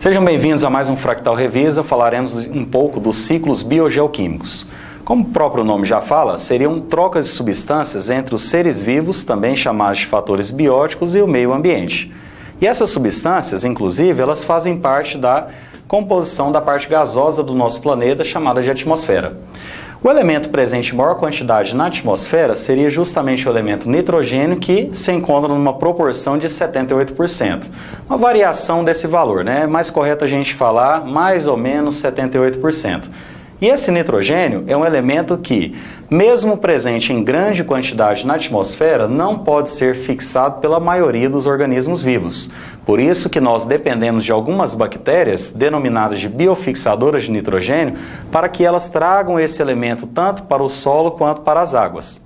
Sejam bem-vindos a mais um Fractal Revisa. Falaremos um pouco dos ciclos biogeoquímicos. Como o próprio nome já fala, seriam trocas de substâncias entre os seres vivos, também chamados de fatores bióticos, e o meio ambiente. E essas substâncias, inclusive, elas fazem parte da composição da parte gasosa do nosso planeta, chamada de atmosfera. O elemento presente em maior quantidade na atmosfera seria justamente o elemento nitrogênio, que se encontra numa proporção de 78%. Uma variação desse valor, né? É mais correto a gente falar mais ou menos 78%. E esse nitrogênio é um elemento que, mesmo presente em grande quantidade na atmosfera, não pode ser fixado pela maioria dos organismos vivos. Por isso que nós dependemos de algumas bactérias, denominadas de biofixadoras de nitrogênio, para que elas tragam esse elemento tanto para o solo quanto para as águas.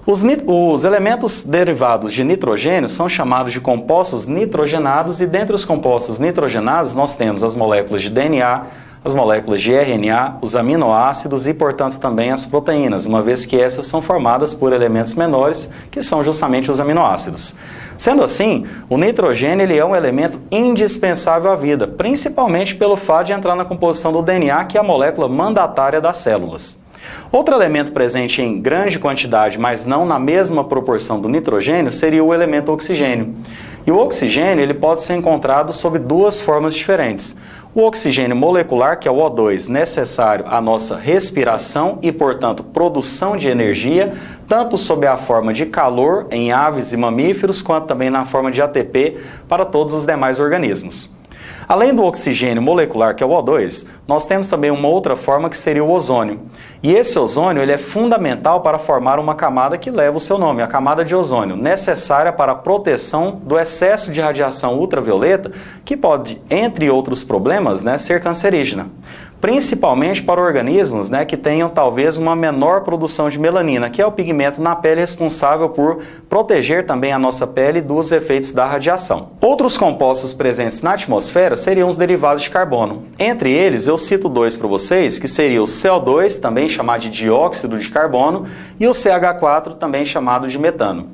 Os elementos derivados de nitrogênio são chamados de compostos nitrogenados, e dentre os compostos nitrogenados nós temos as moléculas de DNA, as moléculas de RNA, os aminoácidos e, portanto, também as proteínas, uma vez que essas são formadas por elementos menores, que são justamente os aminoácidos. Sendo assim, o nitrogênio ele é um elemento indispensável à vida, principalmente pelo fato de entrar na composição do DNA, que é a molécula mandatária das células. Outro elemento presente em grande quantidade, mas não na mesma proporção do nitrogênio, seria o elemento oxigênio. E o oxigênio ele pode ser encontrado sob duas formas diferentes. O oxigênio molecular, que é o O2, necessário à nossa respiração e, portanto, produção de energia, tanto sob a forma de calor em aves e mamíferos, quanto também na forma de ATP para todos os demais organismos. Além do oxigênio molecular, que é o O2, nós temos também uma outra forma que seria o ozônio. E esse ozônio ele é fundamental para formar uma camada que leva o seu nome, a camada de ozônio, necessária para a proteção do excesso de radiação ultravioleta, que pode, entre outros problemas, ser cancerígena. Principalmente para organismos que tenham talvez uma menor produção de melanina, que é o pigmento na pele responsável por proteger também a nossa pele dos efeitos da radiação. Outros compostos presentes na atmosfera seriam os derivados de carbono. Entre eles, eu cito dois para vocês, que seria o CO2, também chamado de dióxido de carbono, e o CH4, também chamado de metano.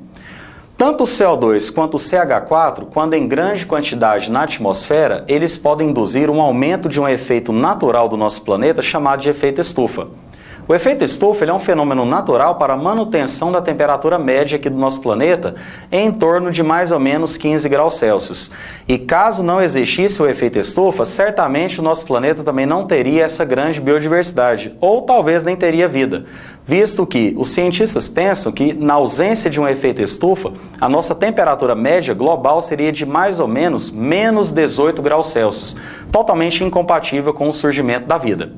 Tanto o CO2 quanto o CH4, quando em grande quantidade na atmosfera, eles podem induzir um aumento de um efeito natural do nosso planeta chamado de efeito estufa. O efeito estufa ele é um fenômeno natural para a manutenção da temperatura média aqui do nosso planeta em torno de mais ou menos 15 graus Celsius. E caso não existisse o efeito estufa, certamente o nosso planeta também não teria essa grande biodiversidade, ou talvez nem teria vida, visto que os cientistas pensam que, na ausência de um efeito estufa, a nossa temperatura média global seria de mais ou menos menos 18 graus Celsius, totalmente incompatível com o surgimento da vida.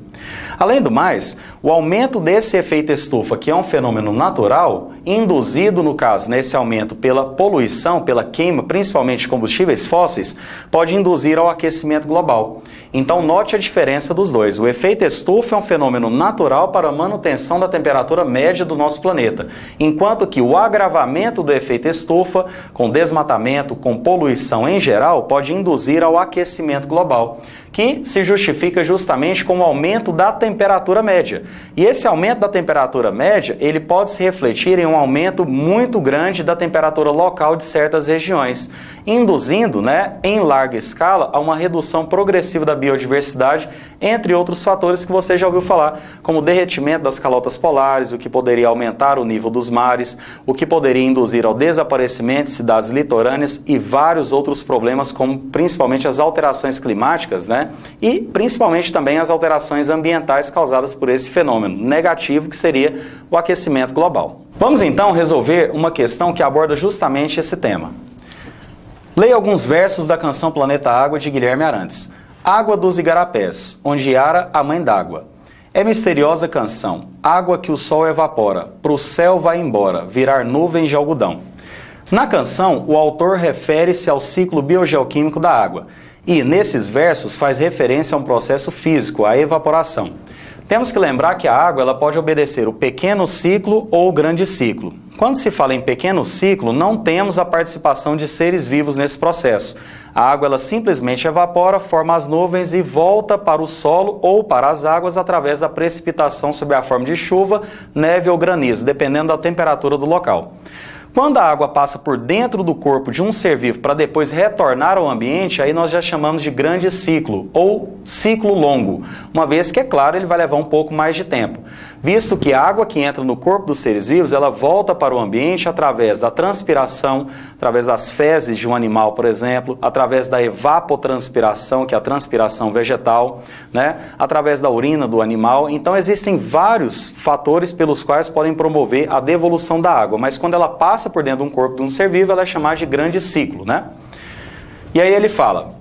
Além do mais, o aumento desse efeito estufa, que é um fenômeno natural, induzido, no caso, nesse aumento pela poluição, pela queima, principalmente de combustíveis fósseis, pode induzir ao aquecimento global. Então, note a diferença dos dois. O efeito estufa é um fenômeno natural para a manutenção da temperatura média do nosso planeta, enquanto que o agravamento do efeito estufa, com desmatamento, com poluição em geral, pode induzir ao aquecimento global, que se justifica justamente com o aumento da temperatura média. E esse aumento da temperatura média, ele pode se refletir em um aumento muito grande da temperatura local de certas regiões, induzindo, em larga escala, a uma redução progressiva da biodiversidade, entre outros fatores que você já ouviu falar, como o derretimento das calotas polares, o que poderia aumentar o nível dos mares, o que poderia induzir ao desaparecimento de cidades litorâneas e vários outros problemas, como principalmente as alterações climáticas, e principalmente também as alterações ambientais causadas por esse fenômeno negativo que seria o aquecimento global. Vamos então resolver uma questão que aborda justamente esse tema. Leia alguns versos da canção Planeta Água de Guilherme Arantes. Água dos igarapés, onde Yara, a mãe d'água. É misteriosa canção, água que o sol evapora, pro céu vai embora, virar nuvem de algodão. Na canção, o autor refere-se ao ciclo biogeoquímico da água, e nesses versos faz referência a um processo físico, a evaporação. Temos que lembrar que a água ela pode obedecer o pequeno ciclo ou o grande ciclo. Quando se fala em pequeno ciclo, não temos a participação de seres vivos nesse processo. A água ela simplesmente evapora, forma as nuvens e volta para o solo ou para as águas através da precipitação sob a forma de chuva, neve ou granizo, dependendo da temperatura do local. Quando a água passa por dentro do corpo de um ser vivo para depois retornar ao ambiente, aí nós já chamamos de grande ciclo ou ciclo longo, uma vez que, é claro, ele vai levar um pouco mais de tempo, visto que a água que entra no corpo dos seres vivos, ela volta para o ambiente através da transpiração, através das fezes de um animal, por exemplo, através da evapotranspiração, que é a transpiração vegetal, né? Através da urina do animal. Então existem vários fatores pelos quais podem promover a devolução da água, mas quando ela passa por dentro de um corpo de um ser vivo, ela é chamada de grande ciclo, né? E aí ele fala,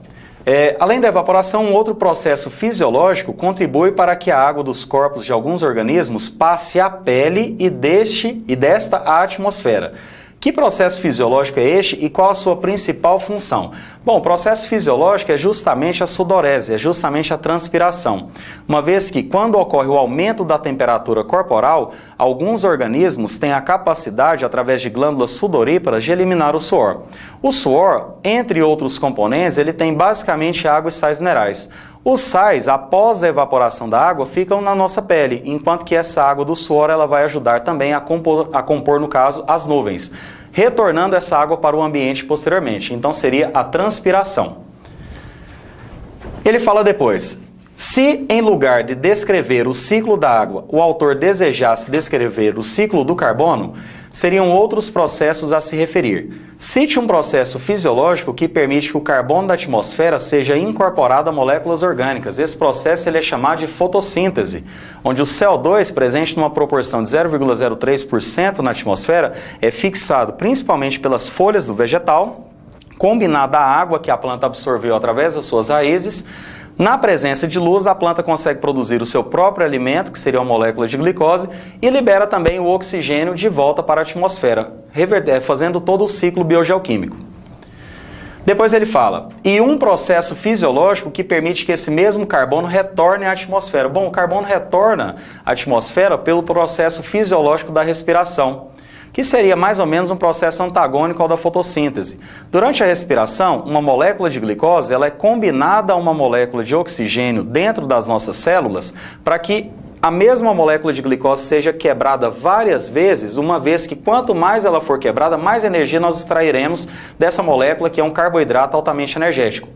além da evaporação, um outro processo fisiológico contribui para que a água dos corpos de alguns organismos passe à pele e desta à atmosfera. Que processo fisiológico é este e qual a sua principal função? Bom, o processo fisiológico é justamente a sudorese, é justamente a transpiração. Uma vez que, quando ocorre o aumento da temperatura corporal, alguns organismos têm a capacidade, através de glândulas sudoríparas, de eliminar o suor. O suor, entre outros componentes, ele tem basicamente água e sais minerais. Os sais, após a evaporação da água, ficam na nossa pele, enquanto que essa água do suor ela vai ajudar também a compor, no caso, as nuvens, retornando essa água para o ambiente posteriormente. Então seria a transpiração. Ele fala depois, se em lugar de descrever o ciclo da água, o autor desejasse descrever o ciclo do carbono, seriam outros processos a se referir. Cite um processo fisiológico que permite que o carbono da atmosfera seja incorporado a moléculas orgânicas. Esse processo ele é chamado de fotossíntese, onde o CO2, presente numa proporção de 0,03% na atmosfera, é fixado principalmente pelas folhas do vegetal, combinado à água que a planta absorveu através das suas raízes. Na presença de luz, a planta consegue produzir o seu próprio alimento, que seria uma molécula de glicose, e libera também o oxigênio de volta para a atmosfera, fazendo todo o ciclo biogeoquímico. Depois ele fala, e um processo fisiológico que permite que esse mesmo carbono retorne à atmosfera. Bom, o carbono retorna à atmosfera pelo processo fisiológico da respiração, que seria mais ou menos um processo antagônico ao da fotossíntese. Durante a respiração, uma molécula de glicose ela é combinada a uma molécula de oxigênio dentro das nossas células para que a mesma molécula de glicose seja quebrada várias vezes, uma vez que quanto mais ela for quebrada, mais energia nós extrairemos dessa molécula que é um carboidrato altamente energético.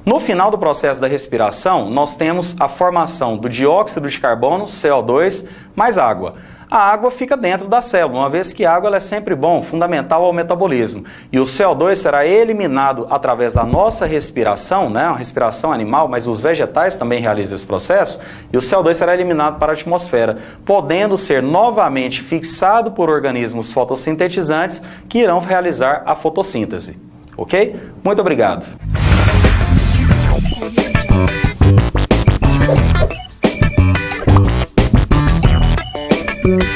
No final do processo da respiração, nós temos a formação do dióxido de carbono, CO2, mais água. A água fica dentro da célula, uma vez que a água ela é sempre bom, fundamental ao metabolismo. E o CO2 será eliminado através da nossa respiração, né? Uma respiração animal, mas os vegetais também realizam esse processo, e o CO2 será eliminado para a atmosfera, podendo ser novamente fixado por organismos fotossintetizantes que irão realizar a fotossíntese. Ok? Muito obrigado. Thank you.